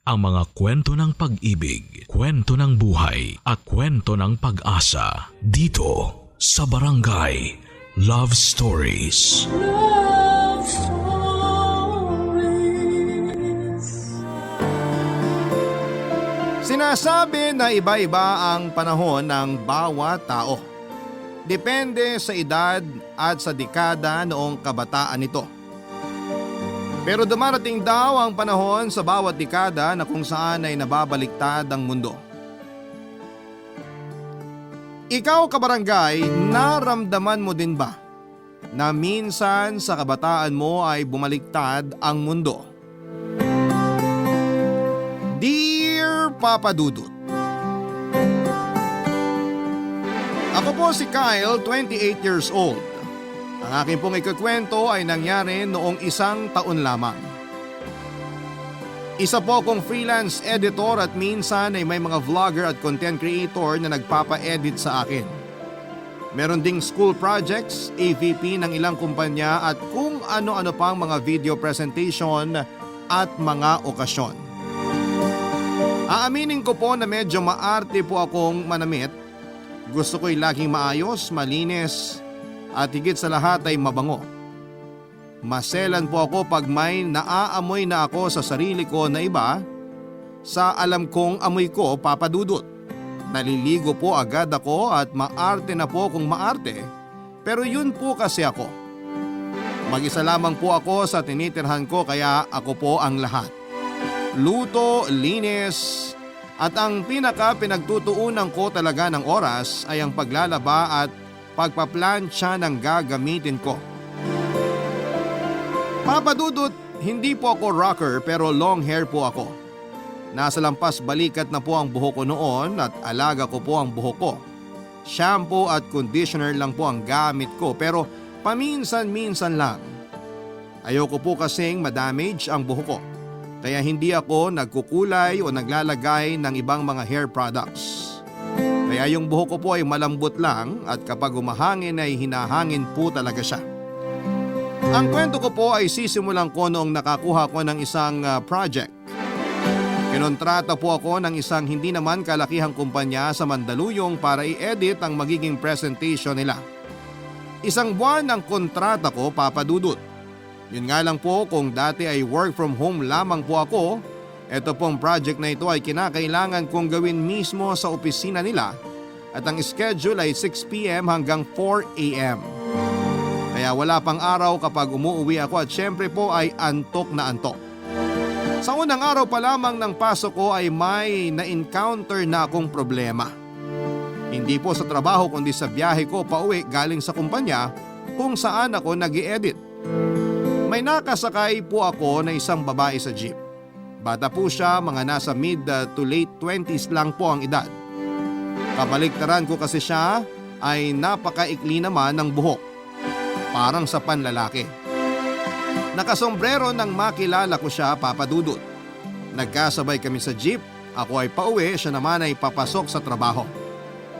ang mga kwento ng pag-ibig, kwento ng buhay at kwento ng pag-asa dito sa Barangay Love Stories. Love Stories. Sinasabi na iba-iba ang panahon ng bawat tao. Depende sa edad at sa dekada noong kabataan nito. Pero dumarating daw ang panahon sa bawat dekada na kung saan ay nababaliktad ang mundo. Ikaw kabarangay, naramdaman mo din ba na minsan sa kabataan mo ay bumaliktad ang mundo? Dear Papa Dudut, ako po si Kyle, 28 years old. Ang aking pong ikukwento ay nangyari noong 1 taon lamang. Isa po akong freelance editor at minsan ay may mga vlogger at content creator na nagpapa-edit sa akin. Meron ding school projects, AVP ng ilang kumpanya at kung ano-ano pang mga video presentation at mga okasyon. Aaminin ko po na medyo maarte po akong manamit. Gusto ko'y laging maayos, malinis at higit sa lahat ay mabango. Maselan po ako pag may naaamoy na ako sa sarili ko na iba sa alam kong amoy ko, Papa Dudut. Naliligo po agad ako at maarte na po kung maarte, pero yun po kasi ako. Mag-isa lamang po ako sa tinitirhan ko kaya ako po ang lahat. Luto, linis, at ang pinagtutuunan ko talaga ng oras ay ang paglalaba at pagpaplansya ng gagamitin ko. Papa Dudut, hindi po ako rocker pero long hair po ako. Nasa lampas balikat na po ang buhok ko noon at alaga ko po ang buhok ko. Shampoo at conditioner lang po ang gamit ko pero paminsan-minsan lang. Ayoko po kasing madamage ang buhok ko. Kaya hindi ako nagkukulay o naglalagay ng ibang mga hair products. Kaya yung buhok ko po ay malambot lang at kapag umahangin ay hinahangin po talaga siya. Ang kwento ko po ay sisimulan ko noong nakakuha ko ng isang project. Kinontrata po ako ng isang hindi naman kalakihang kumpanya sa Mandaluyong para i-edit ang magiging presentation nila. Isang buwan ang kontrata ko, Papa Dudut. Yun nga lang po kung dati ay work from home lamang po ako, ito pong project na ito ay kinakailangan kong gawin mismo sa opisina nila at ang schedule ay 6 p.m. hanggang 4 a.m. Kaya wala pang araw kapag umuuwi ako at syempre po ay antok na antok. Sa unang araw pa lamang ng pasok ko ay may na-encounter na akong problema. Hindi po sa trabaho kundi sa biyahe ko pauwi galing sa kumpanya kung saan ako nag-i-edit. May nakasakay po ako na isang babae sa jeep. Bata po siya, mga nasa mid to late 20s lang po ang edad. Kabaliktaran ko kasi siya ay napakaikli naman ng buhok. Parang sa panlalaki. Nakasombrero nang makilala ko siya, Papa Dudut. Nagkasabay kami sa jeep, ako ay pauwi, siya naman ay papasok sa trabaho.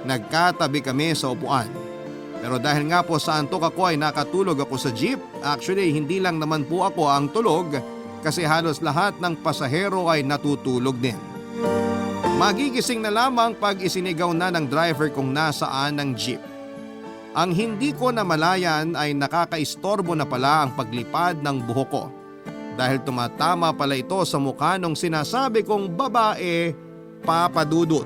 Nagkatabi kami sa upuan. Pero dahil nga po sa antok ako ay nakatulog ako sa jeep. Actually hindi lang naman po ako ang tulog kasi halos lahat ng pasahero ay natutulog din. Magigising na lamang pag isinigaw na ng driver kung nasaan ang jeep. Ang hindi ko namalayan ay nakakaistorbo na pala ang paglipad ng buhok ko. Dahil tumatama pala ito sa mukha nung sinasabi kong babae, Papa Dudut.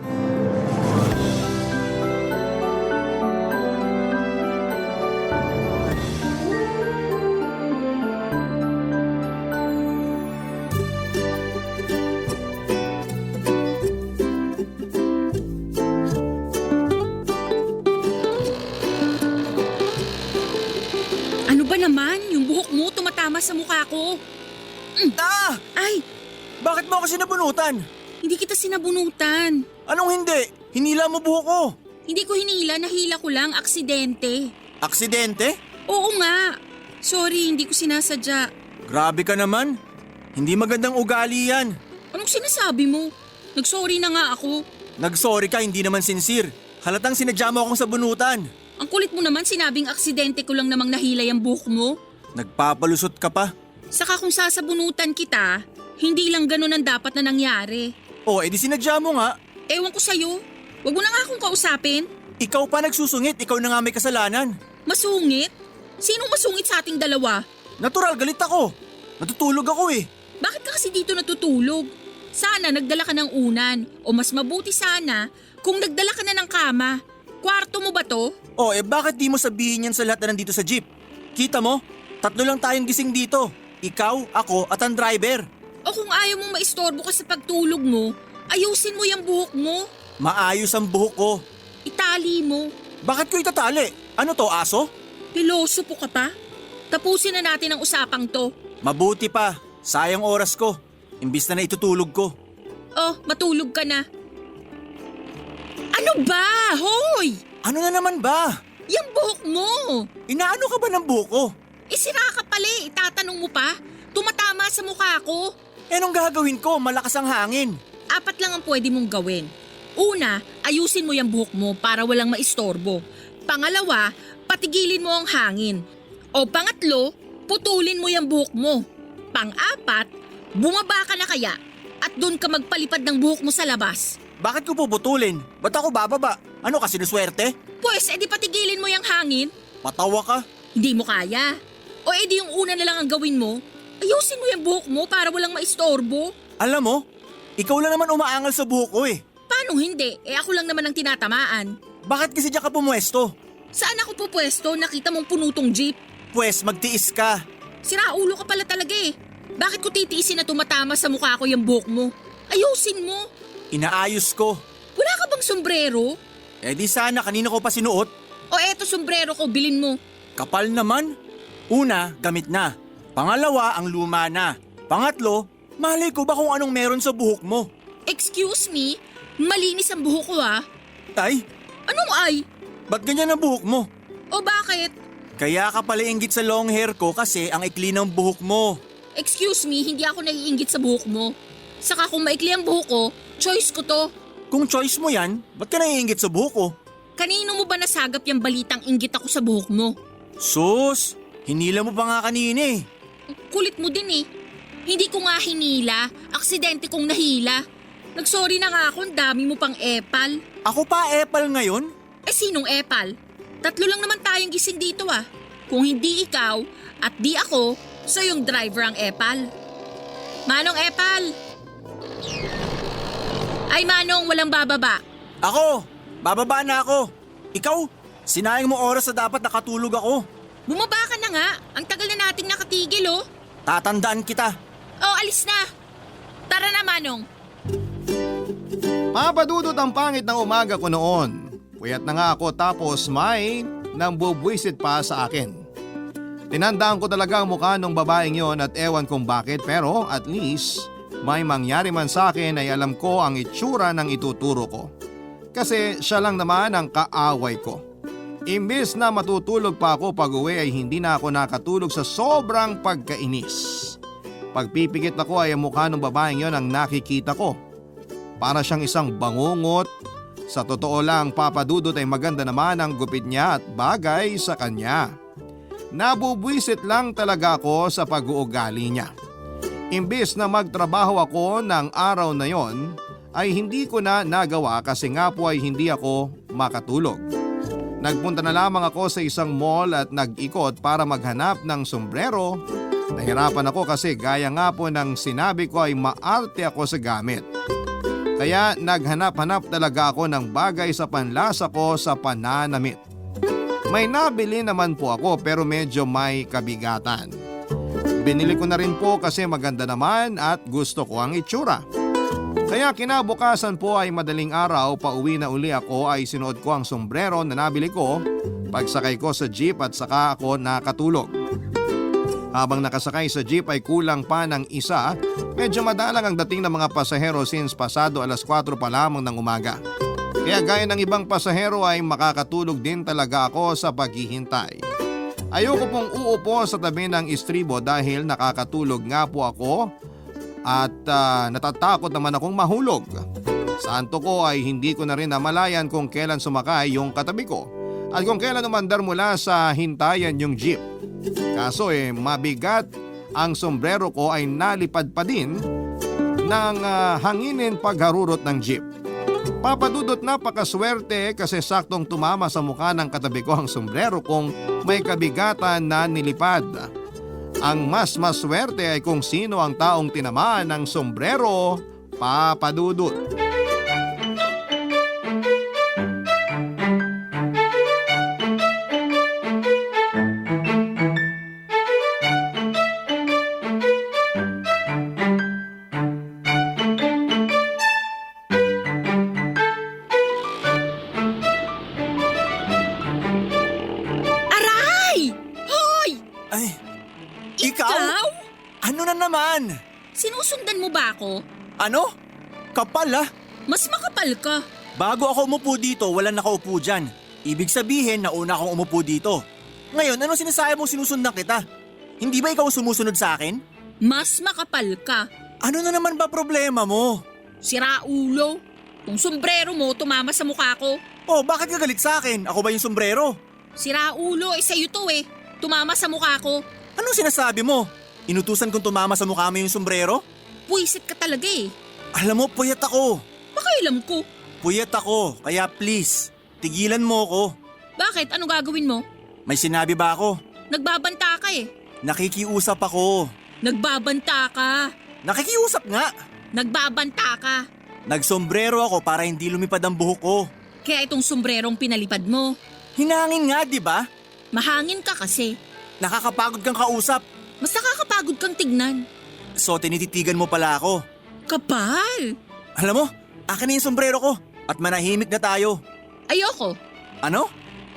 Ano ba naman? Yung buhok mo tumatama sa mukha ko. Ah! Ay, Bakit mo ako sinabunutan? hindi kita sinabunutan. Anong hindi? Hinila mo buhok ko. Hindi ko hinila, nahila ko lang, aksidente. Aksidente? Oo nga. Sorry, hindi ko sinasadya. Grabe ka naman. Hindi magandang ugali yan. Anong sinasabi mo? Nagsorry na nga ako. Nag-sorry ka, hindi naman sincere. Halatang sinadya mo akong sabunutan. Ang kulit mo naman, sinabing aksidente ko lang namang nahila yung buhok mo. Nagpapalusot ka pa. Saka kung sasabunutan kita, Hindi lang ganun ang dapat na nangyari. O, edi sinadya mo nga. Ewan ko sa'yo. Huwag mo na nga akong kausapin. Ikaw pa nagsusungit, ikaw na nga may kasalanan. Masungit? Sinong masungit sa ating dalawa? Natural, galit ako. Natutulog ako eh. Bakit ka kasi dito natutulog? Sana nagdala ka ng unan o mas mabuti sana kung nagdala ka na ng kama. Kwarto mo ba to? O, bakit di mo sabihin yan sa lahat na nandito sa jeep? Kita mo, 3 lang tayong gising dito. Ikaw, ako at ang driver. O kung ayaw mong maistorbo ka sa pagtulog mo, ayusin mo yung buhok mo. Maayos ang buhok ko. Itali mo. Bakit ko itatali? Ano to, aso? Pilosopo ka pa? Tapusin na natin ang usapang to. Mabuti pa, sayang oras ko. Imbis na itutulog ko. Oh, matulog ka na. Ano ba? Hoy! Ano na naman ba? Yung buhok mo! Inaano ka ba ng buhok ko? Isira ka pala eh, itatanong mo pa? Tumatama sa mukha ko. Anong gagawin ko? Malakas ang hangin. 4 lang ang pwede mong gawin. Una, ayusin mo yung buhok mo para walang maistorbo. Pangalawa, patigilin mo ang hangin. O pangatlo, putulin mo yung buhok mo. Pang-apat, bumaba ka na kaya at doon ka magpalipad ng buhok mo sa labas. Bakit ko puputulin? Ba't ako bababa? Ano ka, sinuswerte? Pues, edi patigilin mo yung hangin. Patawa ka? Hindi mo kaya. O edi yung una na lang ang gawin mo, ayusin mo yung buhok mo para walang maistorbo. Alam mo, ikaw lang naman umaangal sa buhok ko eh. Paano hindi? Ako lang naman ang tinatamaan. Bakit kasi diyan ka pumuesto? Saan ako pupwesto? Nakita mong punutong jeep. Pwes, magtiis ka. Siraulo ka pala talaga eh. Bakit ko titiisin na tumatama sa mukha ko yung buhok mo? Ayusin mo. Inaayos ko. Wala ka bang sombrero? Di sana kanina ko pa sinuot. O eto sombrero ko, bilin mo. Kapal naman. Una, gamit na. Pangalawa, ang luma na. Pangatlo, malay ko ba kung anong meron sa buhok mo? Excuse me? Malinis ang buhok ko ha? Tay, Anong ay? ba't ganyan ang buhok mo? O bakit? Kaya ka pala inggit sa long hair ko kasi ang ikli ng buhok mo. Excuse me, hindi ako naiinggit sa buhok mo. Saka kung maikli ang buhok ko, choice ko to. Kung choice mo yan, ba't ka naiinggit sa buhok ko? Kanino mo ba nasagap yung balitang inggit ako sa buhok mo? Sus, hinila mo pa nga kanina eh. Kulit mo din eh. Hindi ko nga hinila, aksidente kong nahila. Nagsorry na nga ako, ang dami mo pang epal. Ako pa epal ngayon? Eh sinong epal? 3 lang naman tayong gising dito ah. Kung hindi ikaw at di ako, so yung driver ang epal. Manong epal! Ay Manong, walang bababa. Ako, bababa na ako. Ikaw, sinayang mo oras na dapat nakatulog ako. Bumaba ka na nga, ang tagal na nating nakatigil oh. Tatandaan kita. Oh, alis na. Tara na Manong. Papadudot ang pangit ng umaga ko noon. Puyat na nga ako tapos may nambubwisit pa sa akin. Tinandaan ko talaga ang mukha ng babaeng yon at ewan kung bakit pero at least may mangyari man sa akin ay alam ko ang itsura ng ituturo ko. Kasi siya lang naman ang kaaway ko. Imbes na matutulog pa ako pag uwi ay hindi na ako nakatulog sa sobrang pagkainis. Pagpipikit ako ay ang mukha ng babaeng yon ang nakikita ko. Para siyang isang bangungot. Sa totoo lang, papadudot ay maganda naman ang gupit niya at bagay sa kanya. Nabubwisit lang talaga ako sa pag-uugali niya. Imbes na magtrabaho ako ng araw na yon, ay hindi ko na nagawa kasi nga po ay hindi ako makatulog. Nagpunta na lamang ako sa isang mall at nag-ikot para maghanap ng sombrero. Nahirapan ako kasi gaya nga po ng sinabi ko ay maarte ako sa gamit. Kaya naghanap-hanap talaga ako ng bagay sa panlasa ko sa pananamit. May nabili naman po ako pero medyo may kabigatan. Binili ko na rin po kasi maganda naman at gusto ko ang itsura. Kaya kinabukasan po ay madaling araw, pauwi na uli ako ay sinuot ko ang sombrero na nabili ko pagsakay ko sa jeep at saka ako nakatulog. Habang nakasakay sa jeep ay kulang pa ng isa, medyo madalang ang dating ng mga pasahero since pasado 4:00 pa lamang ng umaga. Kaya gaya ng ibang pasahero ay makakatulog din talaga ako sa paghihintay. Ayoko pong uupo sa tabi ng istribo dahil nakakatulog nga po ako at natatakot naman akong mahulog. Sa antok ko ay hindi ko na rin namalayan kung kailan sumakay yung katabi ko at kung kailan umandar mula sa hintayan yung jeep. Kaso mabigat ang sombrero ko ay nalipad pa din ng hanginin pagharurot ng jeep. Papa Dudut, napakaswerte kasi saktong tumama sa mukha ng katabi ko ang sombrero kong may kabigatan na nilipad. Ang mas maswerte ay kung sino ang taong tinamaan ng sombrero, Papa Dudut. Aray! Hoy! Ay, ikaw? Ano na naman? Sinusundan mo ba ako? Ano? Kapal ah. Mas makapal ka. Bago ako umupo dito, walang nakaupo dyan. Ibig sabihin, nauna akong umupo dito. Ngayon, ano sinasabi mong sinusundan kita? Hindi ba ikaw ang sumusunod sa akin? Mas makapal ka. Ano na naman ba problema mo? Sira ulo. Kung sombrero mo tumama sa mukha ko. Oh, bakit ka galit sa akin? Ako ba yung sombrero? Sira ulo, sa'yo to eh. Tumama sa mukha ko. Anong sinasabi mo? Inutusan kong tumama sa mukha mo yung sombrero? Puwisit ka talaga eh. Alam mo, puyat ako. Pakailam ko. Puyat ako, kaya please, tigilan mo ako. Bakit? Ano gagawin mo? May sinabi ba ako? Nagbabanta ka eh. Nakikiusap ako. Nagbabanta ka. Nakikiusap nga. Nagbabanta ka. Nagsombrero ako para hindi lumipad ang buhok ko. Kaya itong sombrerong pinalipad mo. Hinangin nga, di ba? Mahangin ka kasi. Nakakapagod kang kausap. Mas nakakapagod kang tignan. So tinititigan mo pala ako. Kapal. Alam mo, akin na yung sombrero ko at manahimik na tayo. Ayoko. Ano?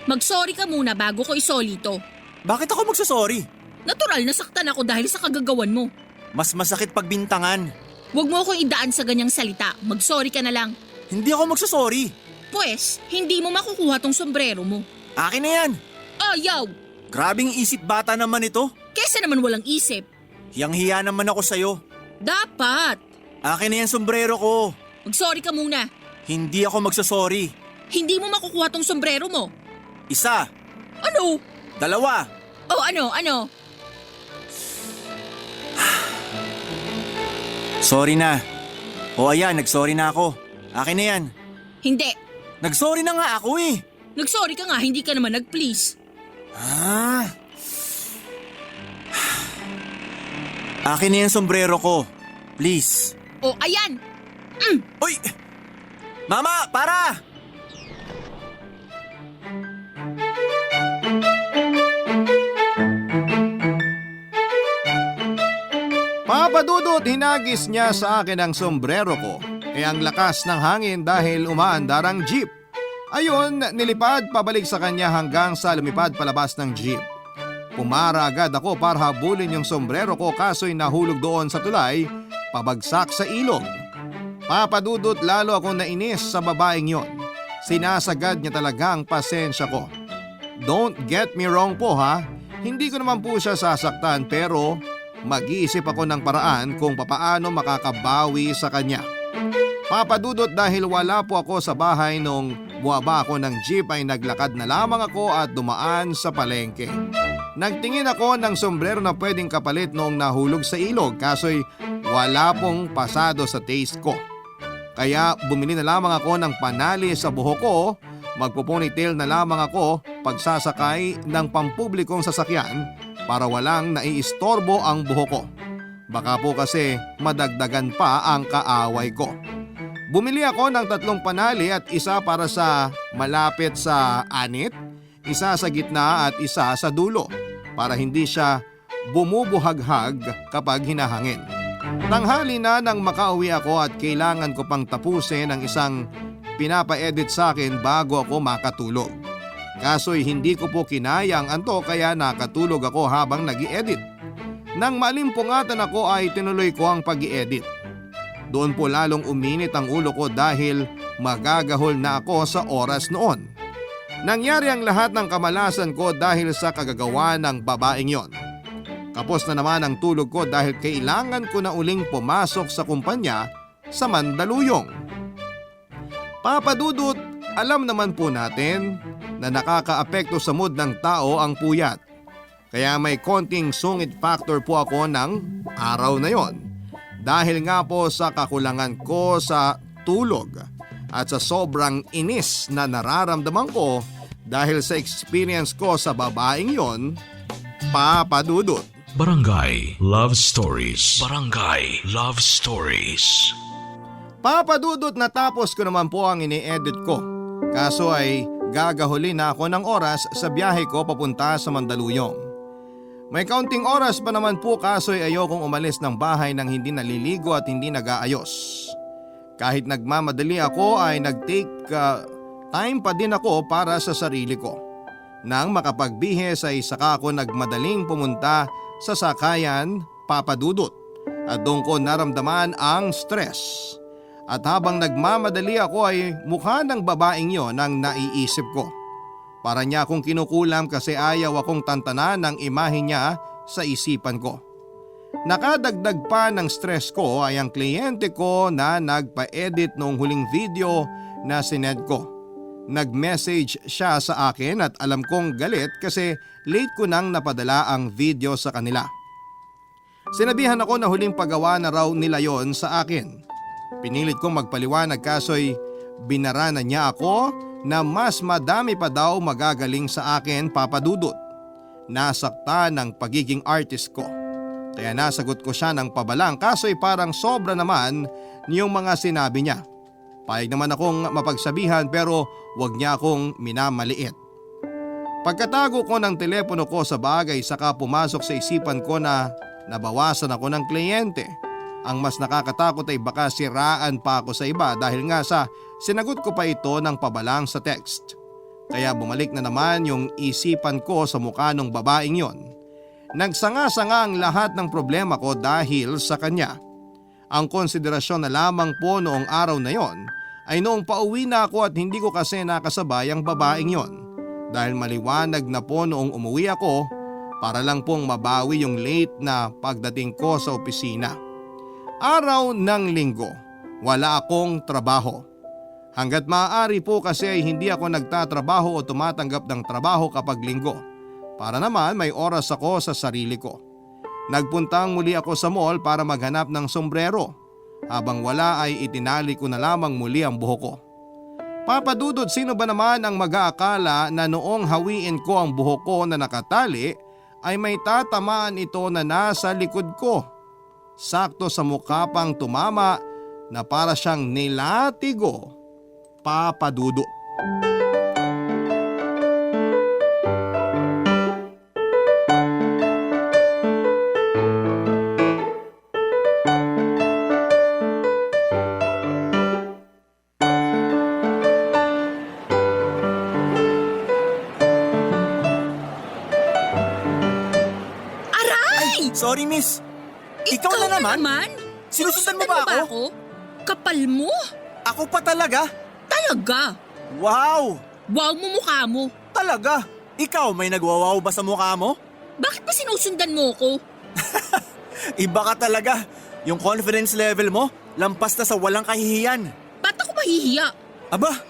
Mag-sorry ka muna bago ko isoli to. Bakit ako magsasorry? Natural nasaktan ako dahil sa kagagawan mo. Mas masakit pagbintangan. Huwag mo akong idaan sa ganyang salita. Mag-sorry ka na lang. Hindi ako magsasorry. Pwes, hindi mo makukuha tong sombrero mo. Akin na yan. Ayaw! Grabing isip bata naman ito. Kesa naman walang isip. Hiyang-hiya naman ako sa'yo. Dapat. Akin na yan sombrero ko. Mag-sorry ka muna. Hindi ako magsasorry. Hindi mo makukuha tong sombrero mo. Isa. Ano? Dalawa. O ano? Sorry na. O ayan, nagsorry na ako. Akin na yan. Hindi. Nagsorry na nga ako eh. Nag-sorry ka nga, hindi ka naman nag-please. Ah. Akin na yung sombrero ko. Please. O ayan. Uy! Mama, para! Papa Dudut, hinagis niya sa akin ang sombrero ko. Ang lakas ng hangin dahil umaandar ang jeep. Ayun, nilipad pabalik sa kanya hanggang sa lumipad palabas ng jeep. Pumara agad ako para habulin yung sombrero ko kaso'y nahulog doon sa tulay, pabagsak sa ilog. Papa Dudut, lalo akong nainis sa babaeng yon. Sinasagad niya talaga ang pasensya ko. Don't get me wrong po ha, hindi ko naman po siya sasaktan pero mag-iisip ako ng paraan kung papaano makakabawi sa kanya. Papa Dudut, dahil wala po ako sa bahay nung buwaba ako ng jeep ay naglakad na lamang ako at dumaan sa palengke. Nagtingin ako ng sombrero na pwedeng kapalit noong nahulog sa ilog kaso'y wala pong pasado sa taste ko. Kaya bumili na lamang ako ng panali sa buhok ko, magpo-ponytail na lamang ako pagsasakay ng pampublikong sasakyan para walang naiistorbo ang buhok ko. Baka po kasi madagdagan pa ang kaaway ko. Bumili ako ng 3 panali at isa para sa malapit sa anit, isa sa gitna at isa sa dulo para hindi siya bumubuhaghag kapag hinahangin. Tanghali na nang makauwi ako at kailangan ko pang tapusin ang isang pinapa-edit sa akin bago ako makatulog. Kaso'y hindi ko po kinaya ang antok kaya nakatulog ako habang nag-i-edit. Nang malimpungatan ako ay tinuloy ko ang pag-i-edit. Doon po lalong uminit ang ulo ko dahil magagahol na ako sa oras noon. Nangyari ang lahat ng kamalasan ko dahil sa kagagawa ng babaeng yon. Kapos na naman ang tulog ko dahil kailangan ko na uling pumasok sa kumpanya sa Mandaluyong. Papa Dudut, alam naman po natin na nakakaapekto sa mood ng tao ang puyat. Kaya may konting sungit factor po ako ng araw na yon. Dahil nga po sa kakulangan ko sa tulog at sa sobrang inis na nararamdaman ko dahil sa experience ko sa babaeng yon, Papa Dudut. Barangay Love Stories. Barangay Love Stories. Papa Dudut, natapos ko naman po ang ini-edit ko. Kaso ay gagahuli na ako ng oras sa biyahe ko papunta sa Mandaluyong. May kaunting oras pa naman po kaso ay ayokong umalis ng bahay nang hindi naliligo at hindi nag-aayos. Kahit nagmamadali ako ay nag-take time pa din ako para sa sarili ko. Nang makapagbihis ay saka ako nagmadaling pumunta sa sakayan, Papa Dudut, at doon ko naramdaman ang stress. At habang nagmamadali ako ay mukha ng babaeng yon ang naiisip ko. Para niya akong kinukulam kasi ayaw akong tantanan ng imahe niya sa isipan ko. Nakadagdag pa ng stress ko ay ang kliyente ko na nagpa-edit noong huling video na sinend ko. Nag-message siya sa akin at alam kong galit kasi late ko nang napadala ang video sa kanila. Sinabihan ako na huling paggawa na raw nila yon sa akin. Pinilit kong magpaliwanag kaso'y binara na niya ako na mas madami pa daw magagaling sa akin, Papa Dudut. Nasakta ng pagiging artist ko. Kaya nasagot ko siya ng pabalang kaso'y parang sobra naman niyong mga sinabi niya. Payag naman akong mapagsabihan pero wag niya akong minamaliit. Pagkatago ko ng telepono ko sa bagay saka pumasok sa isipan ko na nabawasan ako ng kliyente. Ang mas nakakatakot ay baka siraan pa ako sa iba dahil nga sa sinagot ko pa ito ng pabalang sa text. Kaya bumalik na naman yung isipan ko sa mukha ng babaeng yon. Nagsanga-sanga ang lahat ng problema ko dahil sa kanya. Ang konsiderasyon na lamang po noong araw na yon ay noong pauwi na ako at hindi ko kasi nakasabay ang babaeng yon. Dahil maliwanag na po noong umuwi ako para lang pong mabawi yung late na pagdating ko sa opisina. Araw ng linggo, wala akong trabaho. Hanggat maaari po kasi ay hindi ako nagtatrabaho o tumatanggap ng trabaho kapag linggo. Para naman may oras ako sa sarili ko. Nagpuntang muli ako sa mall para maghanap ng sombrero. Habang wala ay itinali ko na lamang muli ang buhok ko. Papa Dudut, sino ba naman ang mag-aakala na noong hawiin ko ang buhok ko na nakatali ay may tatamaan ito na nasa likod ko. Sakto sa mukha pang tumama na para siyang nilatigo, Papa Dudut. Sorry, miss. Ikaw na naman? Sinusundan mo ba ako? Kapal mo? Ako pa talaga? Talaga? Wow! Wow mo mukha mo. Talaga? Ikaw may nagwawaw ba sa mukha mo? Bakit ba sinusundan mo ko? Iba ka talaga. Yung confidence level mo, lampas na sa walang kahihiyan. Ba't ako mahihiya? Aba,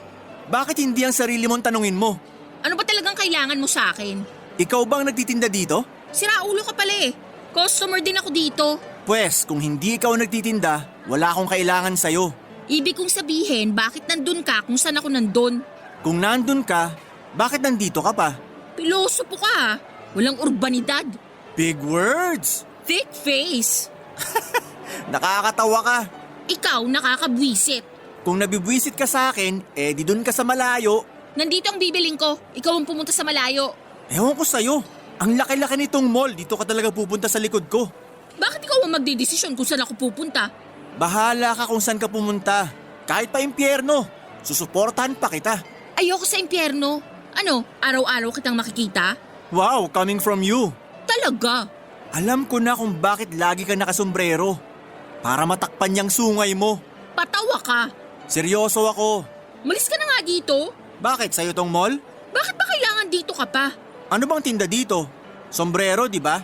bakit hindi ang sarili mong tanungin mo? Ano ba talagang kailangan mo sa akin? Ikaw bang nagtitinda dito? Sira ulo ka pala eh. Customer din ako dito. Pwes, kung hindi ikaw nagtitinda, wala akong kailangan sa'yo. Ibig kong sabihin, bakit nandun ka kung saan ako nandun? Kung nandun ka, bakit nandito ka pa? Pilosopo ka ha. Walang urbanidad. Big words! Thick face. Nakakatawa ka. Ikaw nakakabwisit. Kung nabibwisit ka sa akin, di dun ka sa malayo. Nandito ang bibiling ko. Ikaw ang pumunta sa malayo. Ewan ko sa'yo. Ang laki-laki nitong mall, dito ka talaga pupunta sa likod ko. Bakit ikaw ang magdidesisyon kung saan ako pupunta? Bahala ka kung saan ka pumunta. Kahit pa impyerno, susuportahan pa kita. Ayoko sa impyerno. Ano, araw-araw kitang makikita? Wow, coming from you. Talaga? Alam ko na kung bakit lagi ka nakasombrero. Para matakpan niyang sungay mo. Patawa ka. Seryoso ako. Malis ka na nga dito. Bakit, sa'yo tong mall? Bakit ba kailangan dito ka pa? Ano bang tinda dito? Sombrero, di ba?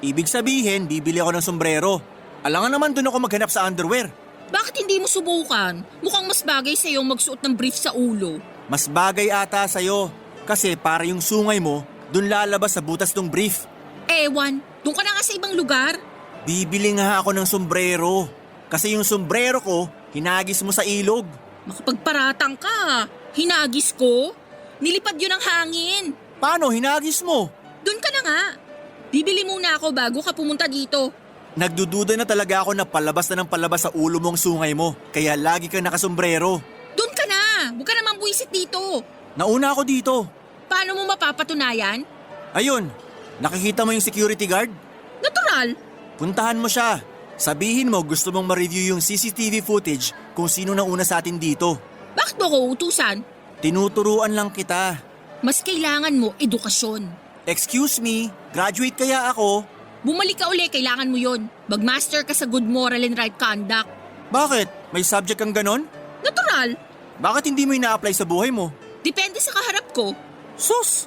Ibig sabihin, bibili ako ng sombrero. Alangan naman doon ako maghanap sa underwear. Bakit hindi mo subukan? Mukhang mas bagay sa'yo magsuot ng brief sa ulo. Mas bagay ata sa'yo. Kasi para yung sungay mo, doon lalabas sa butas ng brief. Ewan, doon ka na nga sa ibang lugar. Bibili nga ako ng sombrero. Kasi yung sombrero ko, hinagis mo sa ilog. Makapagparatang ka. Hinagis ko? Nilipad yun ng hangin. Paano hinagis mo? Doon ka na nga. Bibili muna ako bago ka pumunta dito. Nagdududa na talaga ako na palabas na ng palabas sa ulo mong sungay mo. Kaya lagi kang nakasombrero. Doon ka na. Huwag ka naman buwisit dito. Nauna ako dito. Paano mo mapapatunayan? Ayun, nakikita mo yung security guard? Natural. Puntahan mo siya. Sabihin mo gusto mong ma-review yung CCTV footage kung sino na una sa atin dito. Bakit mo ko utusan? Tinuturuan lang kita. Mas kailangan mo edukasyon. Excuse me, graduate kaya ako? Bumalik ka uli, kailangan mo yon. Mag-master ka sa good moral and right conduct. Bakit? May subject kang ganon? Natural. Bakit hindi mo ina-apply sa buhay mo? Depende sa kaharap ko. Sus!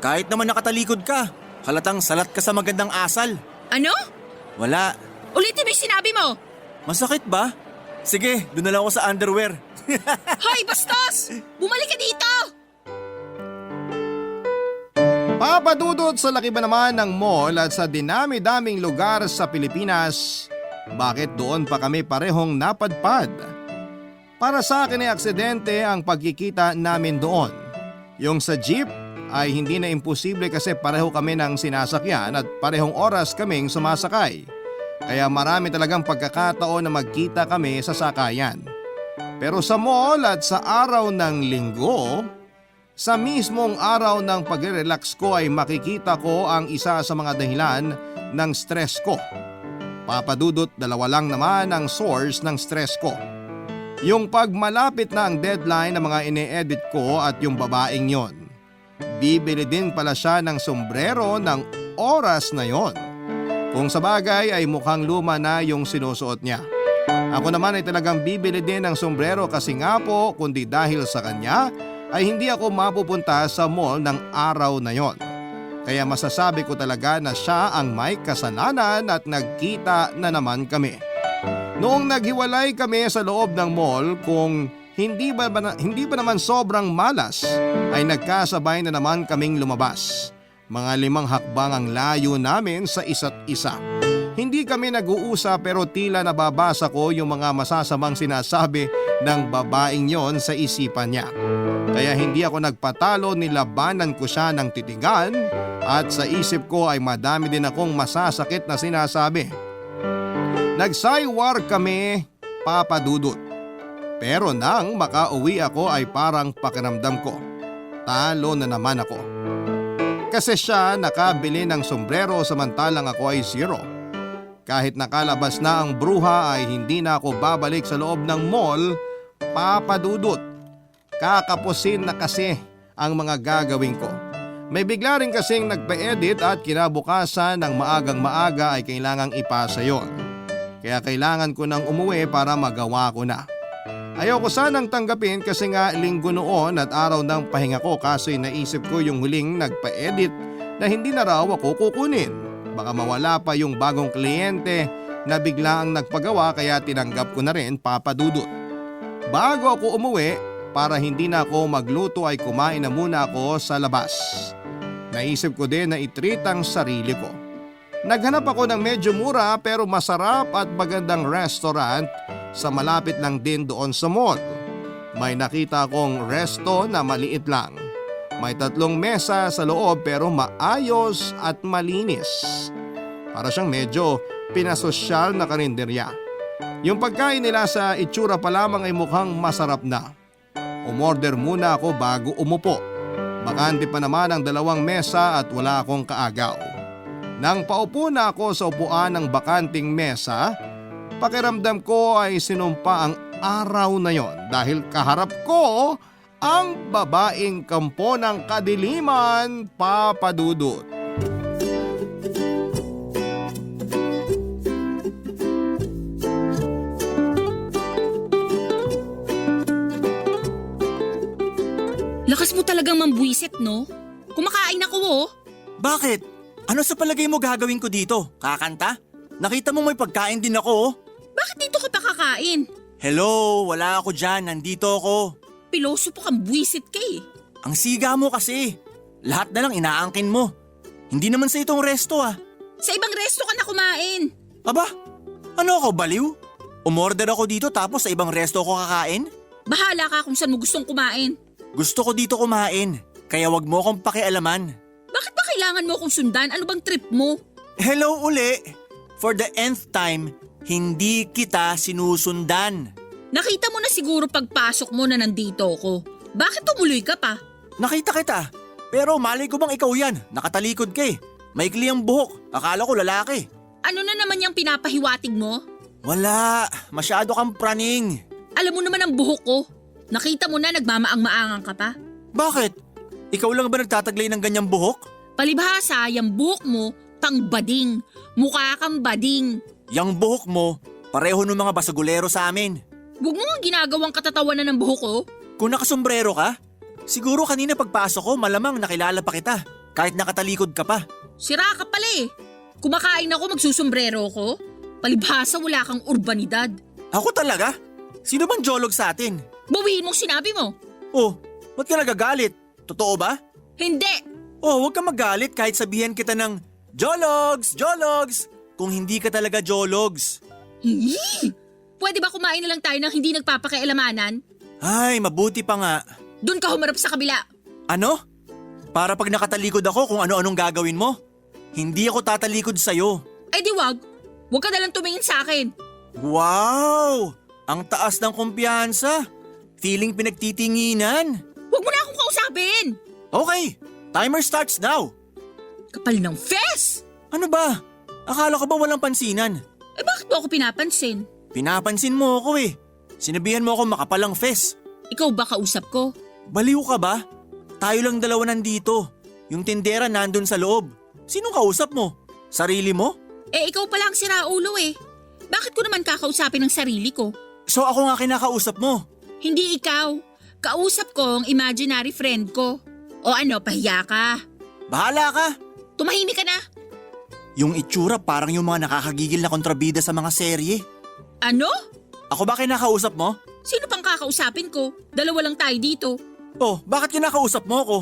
Kahit naman nakatalikod ka, halatang salat ka sa magandang asal. Ano? Wala. Ulitin mo yung sinabi mo. Masakit ba? Sige, doon na lang ako sa underwear. Hoy, bastos! Bumalik ka dito! Papadudot sa laki ba naman ng mall at sa dinami-daming lugar sa Pilipinas, bakit doon pa kami parehong napadpad? Para sa akin ay aksidente ang pagkikita namin doon. Yung sa jeep ay hindi na imposible kasi pareho kami ng sinasakyan at parehong oras kaming sumasakay. Kaya marami talagang pagkakataon na magkita kami sa sakayan. Pero sa mall at sa araw ng linggo, sa mismong araw ng pagre-relax ko ay makikita ko ang isa sa mga dahilan ng stress ko. Papadudot, dalawa lang naman ang source ng stress ko. Yung pagmalapit na ang deadline ng mga ine-edit ko at yung babaeng yon. Bibili din pala siya ng sombrero ng oras na yon. Kung sa bagay ay mukhang luma na yung sinusuot niya. Ako naman ay talagang bibili din ng sombrero kasi nga po kundi dahil sa kanya ay hindi ako mapupunta sa mall ng araw na yon. Kaya masasabi ko talaga na siya ang may kasalanan at nagkita na naman kami. Noong naghiwalay kami sa loob ng mall, kung hindi pa naman sobrang malas, ay nagkasabay na naman kaming lumabas. Mga 5 hakbang ang layo namin sa isa't isa. Hindi kami nag-uusap pero tila nababasa ko yung mga masasamang sinasabi ng babaeng yon sa isipan niya. Kaya hindi ako nagpatalo, nilabanan ko siya ng titigan at sa isip ko ay madami din akong masasakit na sinasabi. Nagsaywar kami, papadudot. Pero nang makauwi ako ay parang pakiramdam ko, talo na naman ako. Kasi siya nakabili ng sombrero samantalang ako ay zero. Kahit nakalabas na ang bruha ay hindi na ako babalik sa loob ng mall, papadudot. Kakapusin na kasi ang mga gagawin ko. May bigla rin kasing nagpa-edit at kinabukasan ng maagang maaga ay kailangang ipasa yon. Kaya kailangan ko nang umuwi para magawa ko na. Ayoko sanang tanggapin kasi nga linggo noon at araw ng pahinga ko kaso naisip ko yung huling nagpa-edit na hindi na raw ako kukunin. Baka mawala pa yung bagong kliyente na bigla ang nagpagawa kaya tinanggap ko na rin, papadudot. Bago ako umuwi, para hindi na ako magluto ay kumain na muna ako sa labas. Naisip ko din na i-treat ang sarili ko. Naghanap ako ng medyo mura pero masarap at magandang restaurant sa malapit lang din doon sa mall. May nakita akong resto na maliit lang. May 3 mesa sa loob pero maayos at malinis. Para siyang medyo pinasosyal na karinderya. Yung pagkain nila sa itsura pa lamang ay mukhang masarap na. Umorder muna ako bago umupo. Bakante pa naman ang 2 mesa at wala akong kaagaw. Nang paupo na ako sa upuan ng bakanting mesa, pakiramdam ko ay sinumpa ang araw na yon dahil kaharap ko ang babaeng kampo ng kadiliman, papadudot. Lakas mo talagang mambuisit, no? Kumakain ako, oh. Bakit? Ano sa palagay mo gagawin ko dito? Kakanta? Nakita mo may pagkain din ako, oh. Bakit dito ka pa kakain? Hello, wala ako dyan. Nandito ako. Piloso pa kang buisit ka eh. Ang siga mo kasi. Lahat na lang inaangkin mo. Hindi naman sa itong resto ah. Sa ibang resto ka na kumain. Aba, ano ako, baliw? Umorder ako dito tapos sa ibang resto ako kakain? Bahala ka kung saan mo gustong kumain. Gusto ko dito kumain, kaya wag mo akong pakialaman. Bakit ba kailangan mo akong sundan? Ano bang trip mo? Hello uli! For the nth time, hindi kita sinusundan. Nakita mo na siguro pagpasok mo na nandito ako. Bakit tumuloy ka pa? Nakita kita, pero malay ko bang ikaw yan? Nakatalikod ka eh. Maikli ang buhok, akala ko lalaki. Ano na naman yung pinapahiwatig mo? Wala, masyado kang praning. Alam mo naman ang buhok ko. Nakita mo na nagmamaang-maangan ka pa. Bakit? Ikaw lang ba nagtataglay ng ganyang buhok? Palibhasa, yung buhok mo, pang bading. Mukha kang bading. Yang buhok mo, pareho ng mga basagulero sa amin. Huwag mo nga ginagawang katatawanan ng buhok ko. Kung nakasombrero ka, siguro kanina pagpasok ko malamang nakilala pa kita, kahit nakatalikod ka pa. Sira ka pala eh. Kumakain ako, magsusombrero ko. Palibhasa, wala kang urbanidad. Ako talaga? Sino bang jolog sa atin? Bawiin mong sinabi mo. Oh, ba't ka nagagalit? Totoo ba? Hindi! Oh, huwag ka magalit kahit sabihan kita ng Jologs! Jologs! Kung hindi ka talaga Jologs. Hii! Pwede ba kumain na lang tayo ng hindi nagpapakialamanan? Ay, mabuti pa nga. Doon ka humarap sa kabila. Ano? Para pag nakatalikod ako kung ano-anong gagawin mo? Hindi ako tatalikod sa'yo. Eh di wag. Huwag ka nalang tumingin sa akin. Wow! Ang taas ng kumpiyansa. Feeling pinagtitinginan. Huwag mo na akong kausapin. Okay, timer starts now. Kapal ng fes! Ano ba? Akala ko ba walang pansinan? Eh bakit mo ako pinapansin? Pinapansin mo ako eh. Sinabihan mo ako makapalang fes. Ikaw ba kausap ko? Baliw ka ba? Tayo lang dalawa nandito. Yung tindera nandun sa loob. Sinong kausap mo? Sarili mo? Eh ikaw pala ang siraulo eh. Bakit ko naman kakausapin ang sarili ko? So ako nga kinakausap mo. Hindi ikaw. Kausap ko ang imaginary friend ko. O ano, pahiya ka. Bahala ka. Tumahimik ka na. Yung itsura parang yung mga nakakagigil na kontrabida sa mga serye. Ano? Ako ba kinakausap mo? Sino pang kakausapin ko? Dalawa lang tayo dito. Oh, bakit kinakausap mo ako?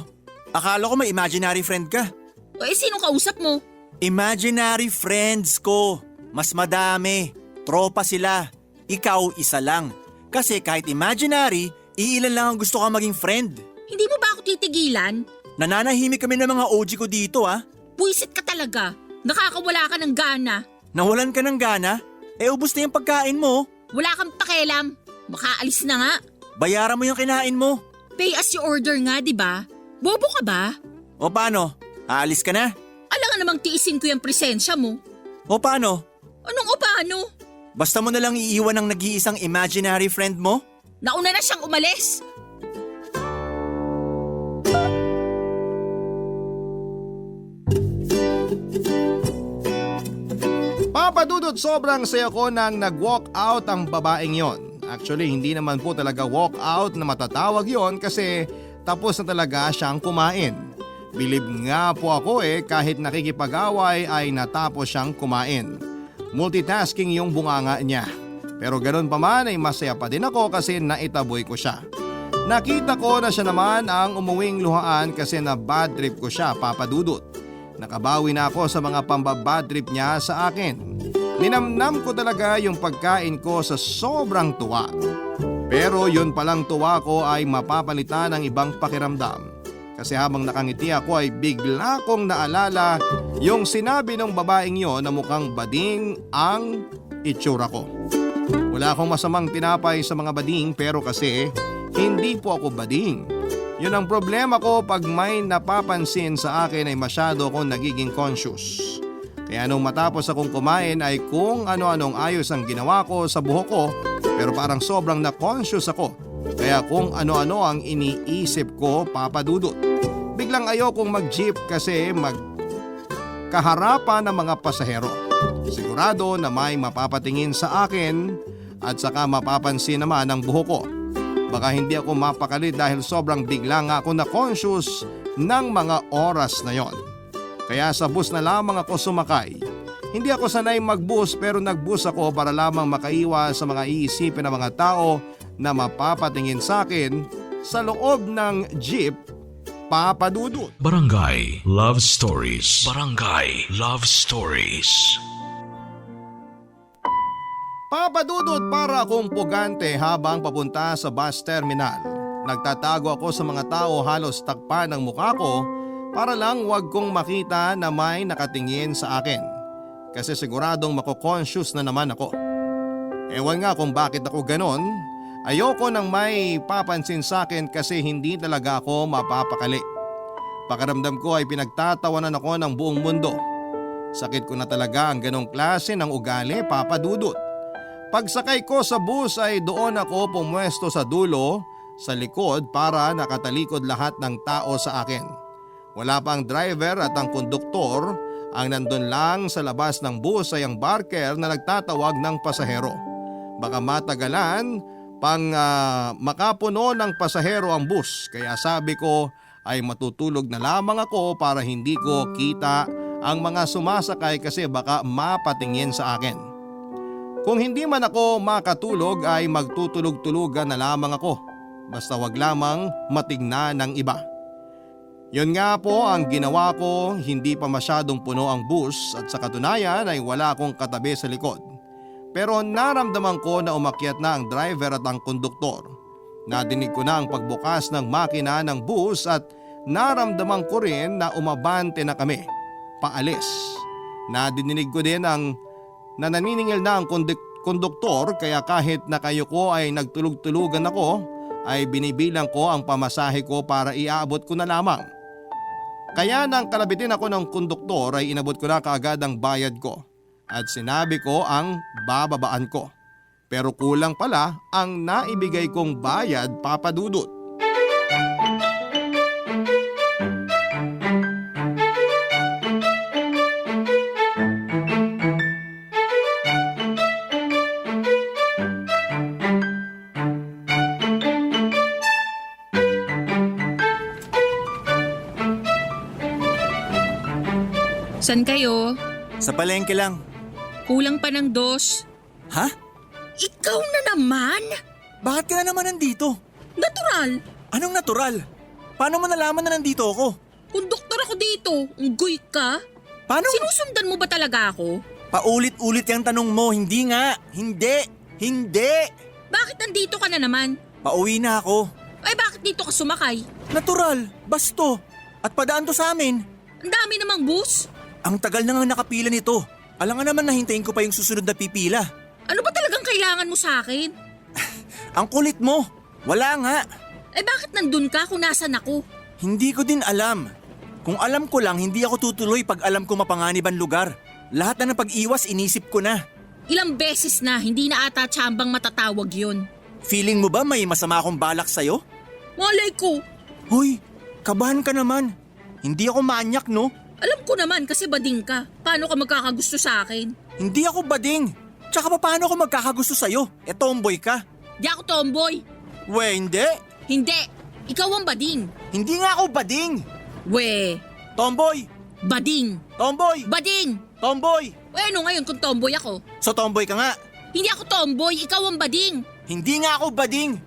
Akala ko may imaginary friend ka. O eh sinong kausap mo? Imaginary friends ko. Mas madami. Tropa sila. Ikaw isa lang. Kasi kahit imaginary, iilan lang ang gusto ka maging friend. Hindi mo ba ako titigilan? Nananahimik kami ng mga OG ko dito Buisit ka talaga. Nakakawala ka ng gana. Nawalan ka ng gana? Eh ubos na yung pagkain mo. Wala kang pakialam. Makaalis na nga. Bayaran mo yung kinain mo. Pay as you order nga, di ba? Bobo ka ba? O paano? Aalis ka na? Alangan namang tiisin ko yung presensya mo. O paano? Anong o paano? Basta mo na lang iiwan ang nag-iisang imaginary friend mo? Nauna na siyang umalis. Papadudot, sobrang saya ko nang nag-walk out ang babaeng yon. Actually, hindi naman po talaga walk out na matatawag yon kasi tapos na talaga siyang kumain. Bilib nga po ako kahit nakikipag-away ay natapos siyang kumain. Multitasking yung bunganga niya. Pero ganun pa man ay masaya pa din ako kasi naitaboy ko siya. Nakita ko na siya naman ang umuwing luhaan kasi na bad trip ko siya, papadudot. Nakabawi na ako sa mga pambabad trip niya sa akin. Ninamnam ko talaga yung pagkain ko sa sobrang tuwa. Pero yun palang tuwa ko ay mapapalitan ng ibang pakiramdam. Kasi habang nakangiti ako ay bigla kong naalala yung sinabi ng babaeng yon na mukhang bading ang itsura ko. Wala akong masamang tinapay sa mga bading pero kasi hindi po ako bading. Yun ang problema ko pag may napapansin sa akin ay masyado akong nagiging conscious. Kaya nung matapos akong kumain ay kung ano-anong ayos ang ginawa ko sa buhok ko pero parang sobrang na-conscious ako. Kaya kung ano-ano ang iniisip ko, papadudot. Biglang ayokong mag-jeep kasi magkaharapan ng mga pasahero. Sigurado na may mapapatingin sa akin at saka mapapansin naman ang buhok ko. Baka hindi ako mapakali dahil sobrang bigla nga ako na-conscious ng mga oras na yon. Kaya sa bus na lamang ako sumakay. Hindi ako sanay mag-bus pero nag-bus ako para lamang makaiwas sa mga iisipin ng mga tao na mapapatingin sa akin sa loob ng jeep, papadudot. Barangay Love Stories. Barangay Love Stories. Papadudod para akong pugante habang papunta sa bus terminal. Nagtatago ako sa mga tao, halos takpan ng mukha ko para lang wag kong makita na may nakatingin sa akin. Kasi siguradong mako-conscious na naman ako. Ewan nga kung bakit ako ganon. Ayoko nang may papansin sa akin kasi hindi talaga ako mapapakali. Pakiramdam ko ay pinagtatawanan ako ng buong mundo. Sakit ko na talaga ang ganong klase ng ugali, Papa Dudut. Pagsakay ko sa bus ay doon ako pumwesto sa dulo, sa likod para nakatalikod lahat ng tao sa akin. Wala pa ang driver at ang konduktor, ang nandun lang sa labas ng bus ay ang barker na nagtatawag ng pasahero. Baka matagalan pang makapuno ng pasahero ang bus, kaya sabi ko ay matutulog na lamang ako para hindi ko kita ang mga sumasakay kasi baka mapatingin sa akin. Kung hindi man ako makatulog ay magtutulog-tulugan na lamang ako, basta wag lamang matingnan ng iba. Yun nga po ang ginawa ko, hindi pa masyadong puno ang bus at sa katunayan ay wala akong katabi sa likod. Pero naramdaman ko na umakyat na ang driver at ang konduktor. Nadinig ko na ang pagbukas ng makina ng bus at naramdaman ko rin na umabante na kami, paalis. Nadinig ko din ang naniningil na ang konduktor kaya kahit na kayo ko ay nagtulog-tulugan ako ay binibilang ko ang pamasahe ko para iaabot ko na lamang. Kaya nang kalabitin ako ng konduktor ay inabot ko na kaagad ang bayad ko at sinabi ko ang bababaan ko. Pero kulang pala ang naibigay kong bayad, Papa Dudut. San kayo? Sa palengke lang. Kulang pa ng 2. Ha? Ikaw na naman? Bakit ka na naman nandito? Natural. Anong natural? Paano mo nalaman na nandito ako? Konduktor ako dito. Unggoy ka? Paano? Sinusundan mo ba talaga ako? Paulit-ulit yung tanong mo, hindi nga. Hindi. Hindi. Bakit nandito ka na naman? Pauwi na ako. Ay bakit dito ka sumakay? Natural. Basto. At padaan to sa amin. Ang dami namang bus. Ang tagal na nga nakapila nito. Alam nga naman na hintayin ko pa yung susunod na pipila. Ano ba talagang kailangan mo sa akin? Ang kulit mo. Wala nga. Eh bakit nandun ka kung nasan ako? Hindi ko din alam. Kung alam ko lang, hindi ako tutuloy pag alam ko mapanganib ang lugar. Lahat na ng pag-iwas, inisip ko na. Ilang beses na, hindi na ata tsambang matatawag yun. Feeling mo ba may masama akong balak sa'yo? Malay ko. Hoy, kabahan ka naman. Hindi ako manyak, no? Alam ko naman kasi bading ka. Paano ka magkakagusto sa akin? Hindi ako bading. Tsaka paano ako magkakagusto sa'yo? Tomboy ka. Di ako tomboy. We, hindi. Hindi. Ikaw ang bading. Hindi nga ako bading. We. Tomboy. Bading. Tomboy. Bading. Tomboy. Ano ngayon kung tomboy ako? So tomboy ka nga. Hindi ako tomboy, ikaw ang bading. Hindi nga ako bading.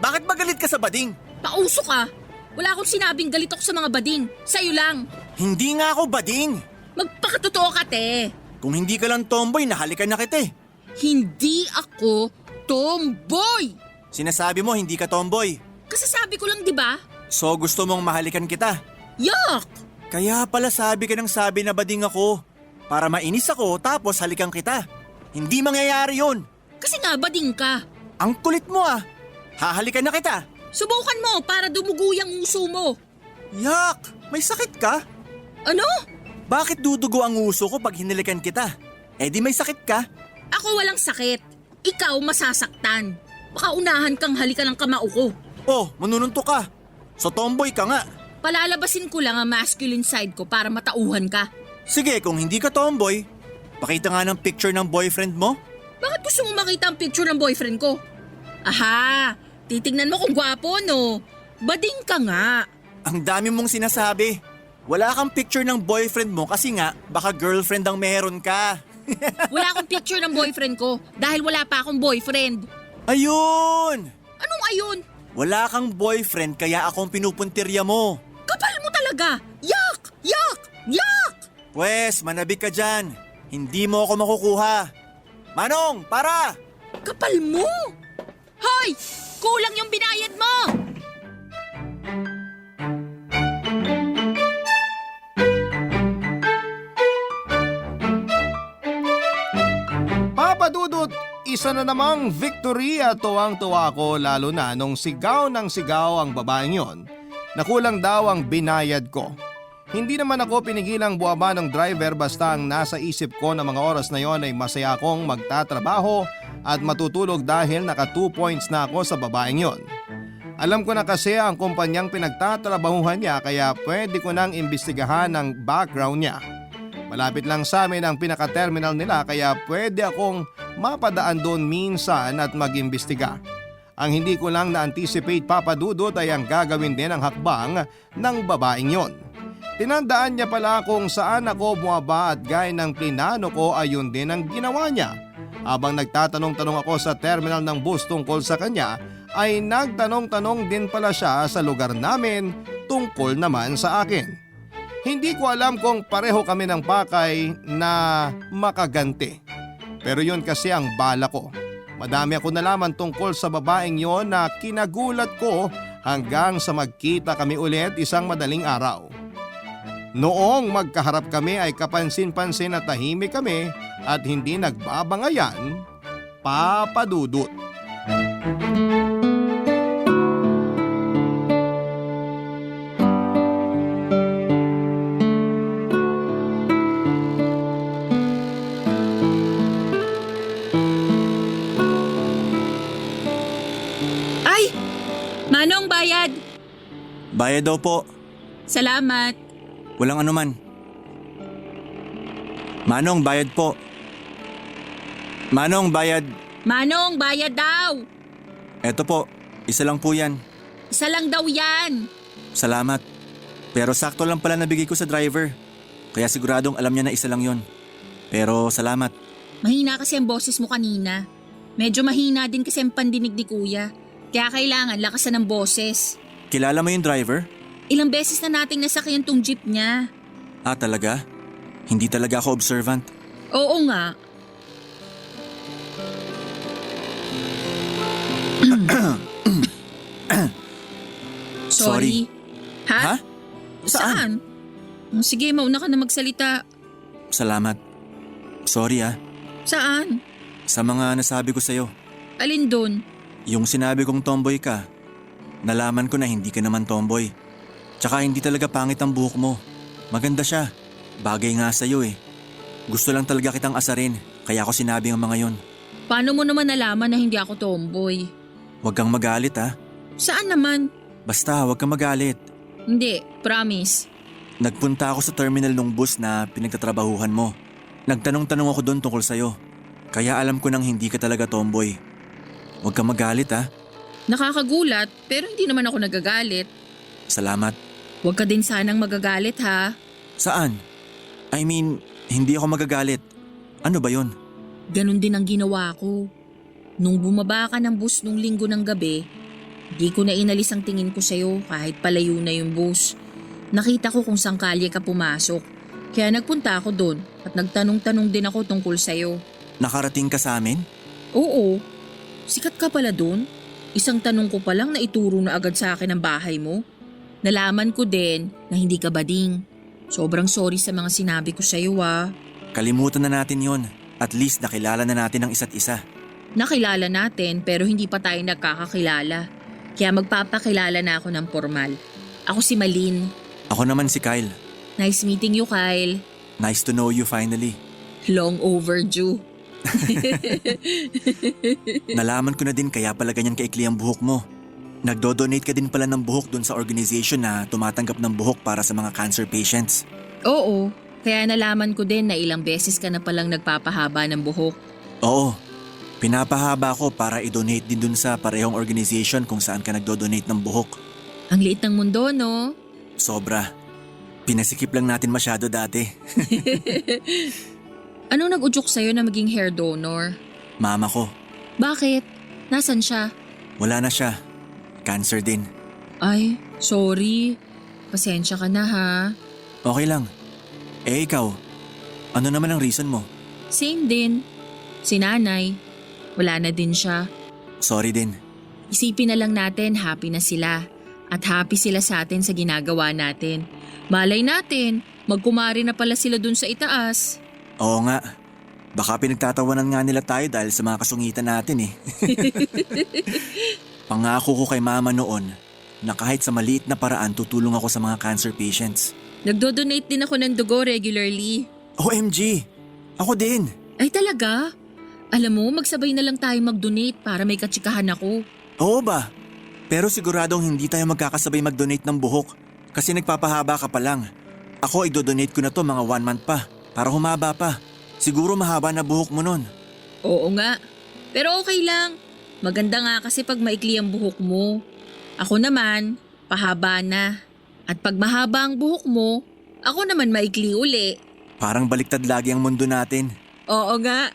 Bakit ba galit ka sa bading? Pauso ka. Wala akong sinabing galit ako sa mga bading. Sa'yo lang. Hindi nga ako bading. Magpakatotoo ka, te. Kung hindi ka lang tomboy, nahalikan na kita eh. Hindi ako tomboy. Sinasabi mo hindi ka tomboy. Kasasabi ko lang, di ba? So gusto mong mahalikan kita. Yuck! Kaya pala sabi ka ng sabi na bading ako. Para mainis ako tapos halikan kita. Hindi mangyayari yun. Kasi nga, bading ka. Ang kulit mo ah. Hahalikan na kita. Subukan mo para dumugo yung uso mo. Yak! May sakit ka? Ano? Bakit dudugo ang uso ko pag hinilikan kita? Eh di may sakit ka? Ako walang sakit. Ikaw masasaktan. Baka unahan kang halikan ng kamao ko. Oh, manununto ka. So tomboy ka nga. Palalabasin ko lang ang masculine side ko para matauhan ka. Sige, kung hindi ka tomboy, pakita nga ng picture ng boyfriend mo. Bakit gusto mo makita ang picture ng boyfriend ko? Aha! Titignan mo kung gwapo, no? Bading ka nga. Ang dami mong sinasabi. Wala kang picture ng boyfriend mo kasi nga baka girlfriend ang meron ka. Wala akong picture ng boyfriend ko dahil wala pa akong boyfriend. Ayun! Anong ayun? Wala kang boyfriend kaya akong pinupuntirya mo. Kapal mo talaga! Yak! Yak! Yak! Pwes, manabik ka dyan. Hindi mo ako makukuha. Manong, para! Kapal mo! Hoy! Kulang yung binayad mo! Papa Dudut, isa na namang victory at tuwang-tuwa ko lalo na nung sigaw ng sigaw ang babaeng yon na kulang daw ang binayad ko. Hindi naman ako pinigilang buwaba ng driver basta ang nasa isip ko na mga oras na yon ay masaya akong magtatrabaho at matutulog dahil naka 2 points na ako sa babaeng yon. Alam ko na kasi ang kumpanyang pinagtatrabahuhan niya kaya pwede ko nang imbestigahan ang background niya. Malapit lang sa amin ang pinaka-terminal nila kaya pwede akong mapadaan doon minsan at mag-imbestiga. Ang hindi ko lang na-anticipate, Papa Dudut, ay ang gagawin din ang hakbang ng babaeng yon. Tinandaan niya pala kung saan ako bumaba at gaya ng plinano ko ay yun din ang ginawa niya. Habang nagtatanong-tanong ako sa terminal ng bus tungkol sa kanya, ay nagtanong-tanong din pala siya sa lugar namin tungkol naman sa akin. Hindi ko alam kung pareho kami ng pakay na makaganti. Pero yun kasi ang bala ko. Madami ako nalaman tungkol sa babaeng yon na kinagulat ko hanggang sa magkita kami ulit isang madaling araw. Noong magkaharap kami ay kapansin-pansin na tahimik kami at hindi nagbabangayan, Papa Dudut. Ay! Manong bayad! Bayad daw po. Salamat. Walang anuman. Manong, bayad po. Manong, bayad. Manong, bayad daw! Eto po, isa lang po yan. Isa lang daw yan. Salamat. Pero sakto lang pala nabigay ko sa driver. Kaya siguradong alam niya na isa lang yon. Pero salamat. Mahina kasi ang boses mo kanina. Medyo mahina din kasi ang pandinig ni Kuya. Kaya kailangan lakasan ng boses. Kilala mo yung driver? Ilang beses na nating nasakyan tong jeep niya. Ah, talaga? Hindi talaga ako observant. Oo nga. Sorry. Ha? Ha? Saan? Sige, mauna ka na magsalita. Salamat. Sorry ah. Saan? Sa mga nasabi ko sa'yo. Alin doon? Yung sinabi kong tomboy ka, nalaman ko na hindi ka naman tomboy. Tsaka hindi talaga pangit ang buhok mo. Maganda siya. Bagay nga sa'yo eh. Gusto lang talaga kitang asarin, kaya ako sinabi ang mga yon. Paano mo naman nalaman na hindi ako tomboy? Huwag kang magalit ah. Saan naman? Basta huwag kang magalit. Hindi, promise. Nagpunta ako sa terminal ng bus na pinagtatrabahuhan mo. Nagtanong-tanong ako doon tungkol sa'yo. Kaya alam ko nang hindi ka talaga tomboy. Huwag kang magalit ah. Nakakagulat, pero hindi naman ako nagagalit. Salamat. Huwag ka din sanang magagalit ha. Saan? I mean, hindi ako magagalit. Ano ba yon? Ganon din ang ginawa ko. Nung bumaba ka ng bus nung linggo ng gabi, di ko na inalis ang tingin ko sa'yo kahit palayo na yung bus. Nakita ko kung saan kalye ka pumasok. Kaya nagpunta ako doon at nagtanong-tanong din ako tungkol sa'yo. Nakarating ka sa amin? Oo. Sikat ka pala doon. Isang tanong ko pa lang na ituro na agad sa akin ang bahay mo. Nalaman ko din na hindi ka bading. Sobrang sorry sa mga sinabi ko sa'yo ah. Kalimutan na natin yon. At least nakilala na natin ang isa't isa. Nakilala natin pero hindi pa tayo nagkakakilala. Kaya magpapakilala na ako ng formal. Ako si Malin. Ako naman si Kyle. Nice meeting you, Kyle. Nice to know you finally. Long overdue. Nalaman ko na din kaya pala ganyan kaikli ang buhok mo. Nagdo-donate ka din pala ng buhok dun sa organization na tumatanggap ng buhok para sa mga cancer patients. Oo, kaya nalaman ko din na ilang beses ka na palang nagpapahaba ng buhok. Oo, pinapahaba ko para i-donate din dun sa parehong organization kung saan ka nagdo-donate ng buhok. Ang liit ng mundo, no? Sobra. Pinasikip lang natin masyado dati. Anong nag-udyok sa'yo na maging hair donor? Mama ko, Bakit? Nasaan siya? wala na siya. Cancer din. Ay, sorry. Pasensya ka na ha. Okay lang. Eh ikaw, ano naman ang reason mo? Same din. Si nanay. Wala na din siya. Sorry din. Isipin na lang natin happy na sila. At happy sila sa atin sa ginagawa natin. Malay natin, magkumari na pala sila dun sa itaas. Oo nga. Baka pinagtatawanan nga nila tayo dahil sa mga kasungitan natin eh. Pangako ko kay mama noon na kahit sa maliit na paraan tutulong ako sa mga cancer patients. Nagdo-donate din ako ng dugo regularly. OMG! Ako din! Ay talaga? Alam mo, magsabay na lang tayo mag-donate para may katsikahan ako. Oo ba? Pero siguradong hindi tayo magkakasabay mag-donate ng buhok kasi nagpapahaba ka pa lang. Ako i-donate ko na to mga 1 month pa para humaba pa. Siguro mahaba na buhok mo nun. Oo nga. Pero okay lang. Maganda nga kasi pag maikli ang buhok mo. Ako naman, pahaba na. At pag mahaba ang buhok mo, ako naman maikli uli. Parang baliktad lagi ang mundo natin. Oo nga.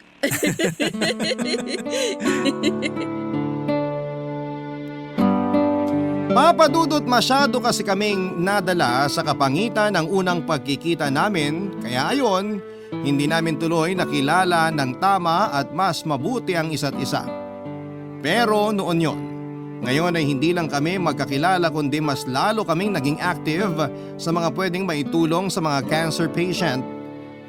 Papadudot, masyado kasi kaming nadala sa kapangitan ng unang pagkikita namin, kaya ayon, hindi namin tuloy nakilala ng tama at mas mabuti ang isa't isa. Pero noon yon, ngayon ay hindi lang kami magkakilala kundi mas lalo kaming naging active sa mga pwedeng maitulong sa mga cancer patient.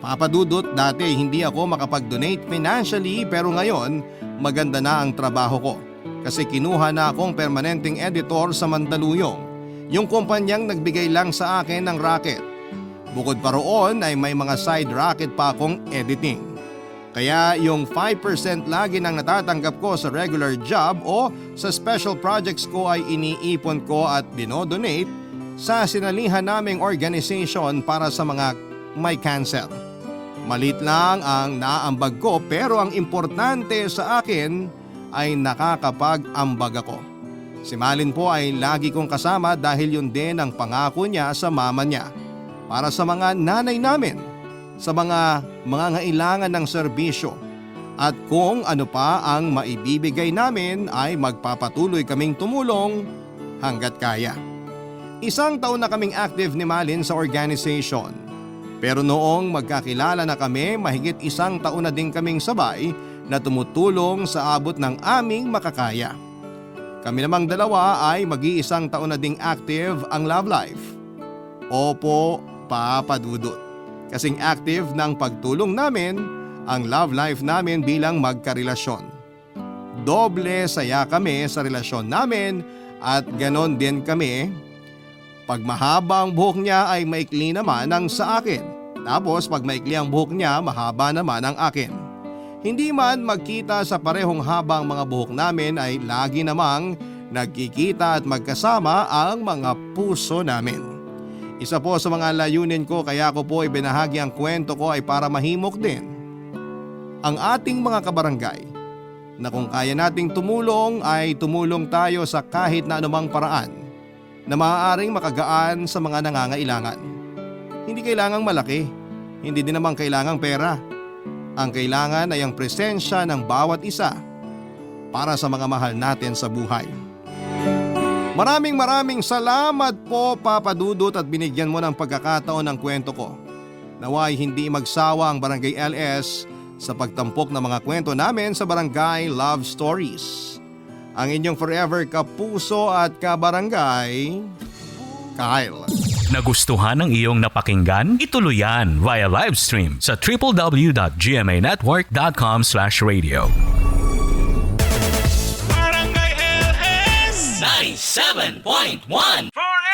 Papadudot, dati hindi ako makapag-donate financially pero ngayon maganda na ang trabaho ko. Kasi kinuha na akong permanenteng editor sa Mandaluyong, yung kumpanyang nagbigay lang sa akin ng racket. Bukod pa roon ay may mga side racket pa akong editing. Kaya yung 5% lagi nang natatanggap ko sa regular job o sa special projects ko ay iniipon ko at dinodonate sa sinalihan naming organization para sa mga may cancer. Malit lang ang naambag ko pero ang importante sa akin ay nakakapag-ambag ako. Si Malin po ay lagi kong kasama dahil yun din ang pangako niya sa mama niya para sa mga nanay namin, sa mga ngailangan ng serbisyo at kung ano pa ang maibibigay namin ay magpapatuloy kaming tumulong hanggat kaya. 1 taon na kaming active ni Malin sa organization. Pero noong magkakilala na kami, mahigit 1 taon na din kaming sabay na tumutulong sa abot ng aming makakaya. Kami namang dalawa ay mag-1 taon na ding active ang love life. Opo, papadudot. Kasing active ng pagtulong namin ang love life namin bilang magkarelasyon. Doble saya kami sa relasyon namin at ganon din kami. Pag mahaba ang buhok niya ay maikli naman ang sa akin. Tapos pag maikli ang buhok niya, mahaba naman ang akin. Hindi man magkita sa parehong habang mga buhok namin ay lagi namang nagkikita at magkasama ang mga puso namin. Isa po sa mga layunin ko kaya ko po ibinahagi ang kwento ko ay para mahimok din ang ating mga kabarangay na kung kaya nating tumulong ay tumulong tayo sa kahit na anumang paraan na maaaring makagaan sa mga nangangailangan. Hindi kailangang malaki, hindi din naman kailangang pera. Ang kailangan ay ang presensya ng bawat isa para sa mga mahal natin sa buhay. Maraming salamat po Papadudot at binigyan mo ng pagkakataon ng kwento ko. Naway hindi magsawa ang Barangay LS sa pagtampok ng mga kwento namin sa Barangay Love Stories. Ang inyong forever kapuso at kabarangay, Kyle. Nagustuhan ng iyong napakinggan? Ituloy yan via live stream sa www.gmanetwork.com/radio. Barangay LS 97.1 Forever